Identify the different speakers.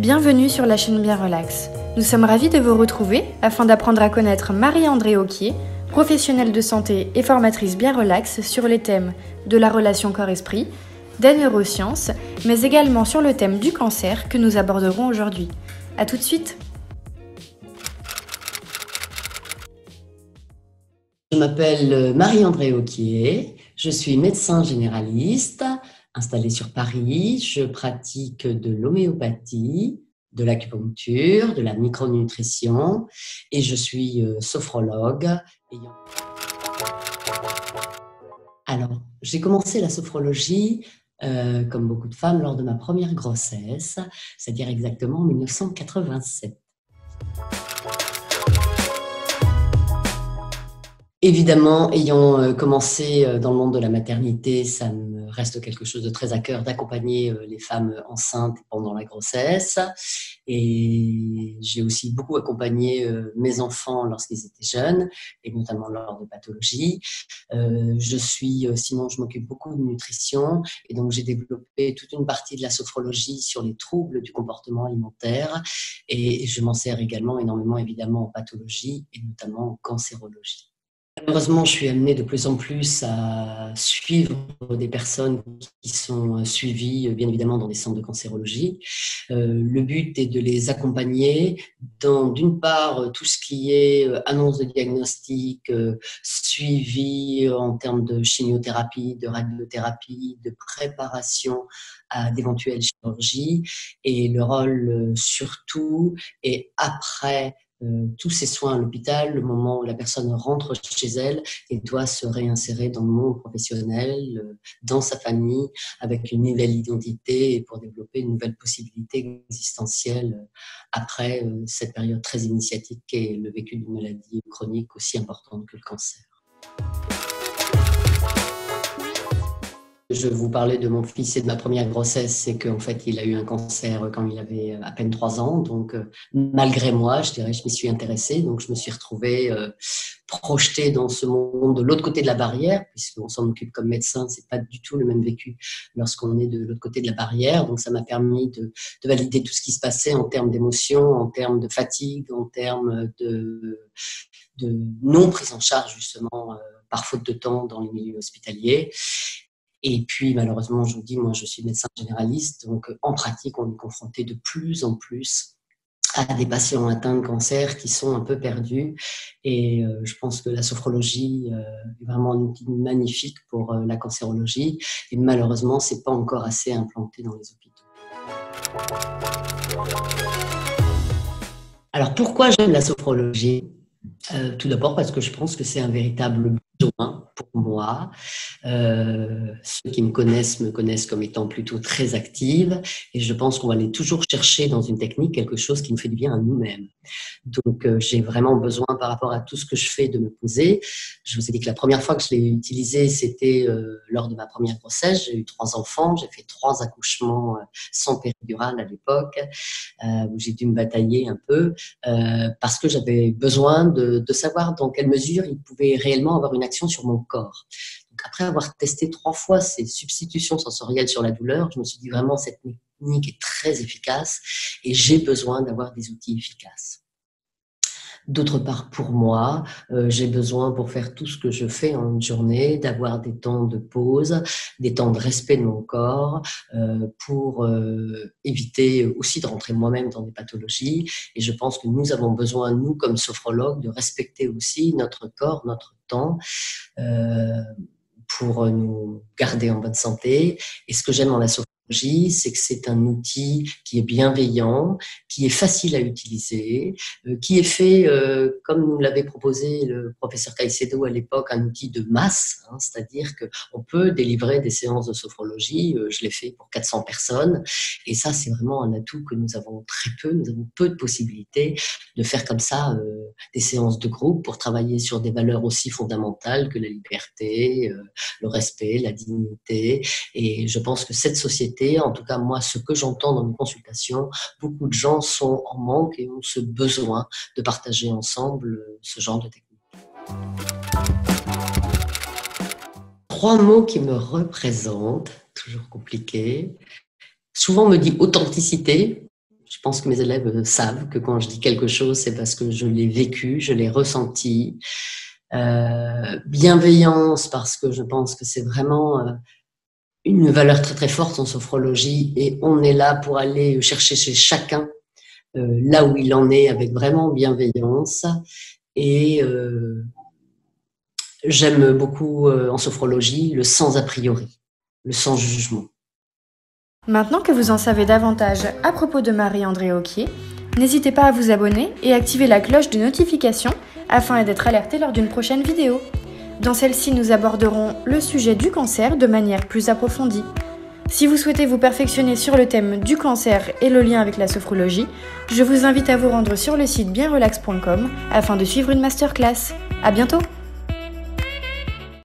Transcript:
Speaker 1: Bienvenue sur la chaîne Bien Relax. Nous sommes ravis de vous retrouver afin d'apprendre à connaître Marie-Andrée Auquier, professionnelle de santé et formatrice Bien Relax sur les thèmes de la relation corps-esprit, des neurosciences, mais également sur le thème du cancer que nous aborderons aujourd'hui. A tout de suite.
Speaker 2: Je m'appelle Marie-Andrée Auquier, je suis médecin généraliste installée sur Paris. Je pratique de l'homéopathie, de l'acupuncture, de la micronutrition et je suis sophrologue. Alors, j'ai commencé la sophrologie comme beaucoup de femmes lors de ma première grossesse, c'est-à-dire exactement en 1987. Évidemment, ayant commencé dans le monde de la maternité, ça me reste quelque chose de très à cœur d'accompagner les femmes enceintes pendant la grossesse. Et j'ai aussi beaucoup accompagné mes enfants lorsqu'ils étaient jeunes, et notamment lors de pathologies. Sinon, je m'occupe beaucoup de nutrition, et donc j'ai développé toute une partie de la sophrologie sur les troubles du comportement alimentaire, et je m'en sers également énormément, évidemment, en pathologie, et notamment en cancérologie. Malheureusement, je suis amenée de plus en plus à suivre des personnes qui sont suivies, bien évidemment, dans des centres de cancérologie. Le but est de les accompagner dans, d'une part, tout ce qui est annonce de diagnostic, suivi en termes de chimiothérapie, de radiothérapie, de préparation à d'éventuelles chirurgies. Et le rôle, surtout, est après tous ces soins à l'hôpital, le moment où la personne rentre chez elle et doit se réinsérer dans le monde professionnel, dans sa famille, avec une nouvelle identité et pour développer une nouvelle possibilité existentielle après cette période très initiatique qu'est le vécu d'une maladie chronique aussi importante que le cancer. Je vous parlais de mon fils et de ma première grossesse, c'est qu'en fait, il a eu un cancer quand il avait à peine 3 ans. Donc, malgré moi, je dirais, je m'y suis intéressée. Donc, je me suis retrouvée projetée dans ce monde de l'autre côté de la barrière, puisqu'on s'en occupe comme médecin, c'est pas du tout le même vécu lorsqu'on est de l'autre côté de la barrière. Donc, ça m'a permis de valider tout ce qui se passait en termes d'émotions, en termes de fatigue, en termes de non prise en charge, justement, par faute de temps dans les milieux hospitaliers. Et puis, malheureusement, je vous dis, moi, je suis médecin généraliste, donc en pratique, on est confronté de plus en plus à des patients atteints de cancer qui sont un peu perdus. Et je pense que la sophrologie est vraiment un outil magnifique pour la cancérologie. Et malheureusement, c'est pas encore assez implanté dans les hôpitaux. Alors, pourquoi j'aime la sophrologie ? Tout d'abord parce que je pense que c'est un véritable besoin pour moi. Ceux qui me connaissent comme étant plutôt très active, et je pense qu'on va aller toujours chercher dans une technique quelque chose qui nous fait du bien à nous-mêmes. Donc, j'ai vraiment besoin par rapport à tout ce que je fais de me poser. Je vous ai dit que la première fois que je l'ai utilisé, c'était lors de ma première grossesse. J'ai eu 3 enfants, j'ai fait 3 accouchements sans péridurale à l'époque, où j'ai dû me batailler un peu parce que j'avais besoin de savoir dans quelle mesure il pouvait réellement avoir une action sur mon corps. Donc, après avoir testé 3 fois ces substitutions sensorielles sur la douleur, je me suis dit vraiment cette technique est très efficace et j'ai besoin d'avoir des outils efficaces. D'autre part, pour moi, j'ai besoin pour faire tout ce que je fais en une journée, d'avoir des temps de pause, des temps de respect de mon corps, pour éviter aussi de rentrer moi-même dans des pathologies. Et je pense que nous avons besoin, nous, comme sophrologues, de respecter aussi notre corps, notre temps, pour nous garder en bonne santé. Et ce que j'aime dans la sophrologie, c'est que c'est un outil qui est bienveillant, qui est facile à utiliser, qui est fait, comme nous l'avait proposé le professeur Caicedo à l'époque, un outil de masse, hein, c'est-à-dire qu'on peut délivrer des séances de sophrologie, je l'ai fait pour 400 personnes, et ça c'est vraiment un atout que nous avons très peu, nous avons peu de possibilités de faire comme ça des séances de groupe pour travailler sur des valeurs aussi fondamentales que la liberté, le respect, la dignité, et je pense que cette société, en tout cas moi, ce que j'entends dans mes consultations, beaucoup de gens sont en manque et ont ce besoin de partager ensemble ce genre de technique. 3 mots qui me représentent, toujours compliqué. Souvent on me dit authenticité. Je pense que mes élèves savent que quand je dis quelque chose, c'est parce que je l'ai vécu, je l'ai ressenti. Bienveillance, parce que je pense que c'est vraiment une valeur très très forte en sophrologie et on est là pour aller chercher chez chacun là où il en est avec vraiment bienveillance. Et j'aime beaucoup en sophrologie le sans a priori, le sans jugement.
Speaker 1: Maintenant que vous en savez davantage à propos de Marie-Andrée Auquier, n'hésitez pas à vous abonner et activer la cloche de notification afin d'être alerté lors d'une prochaine vidéo. Dans celle-ci, nous aborderons le sujet du cancer de manière plus approfondie. Si vous souhaitez vous perfectionner sur le thème du cancer et le lien avec la sophrologie, je vous invite à vous rendre sur le site bienrelax.com afin de suivre une masterclass. À bientôt!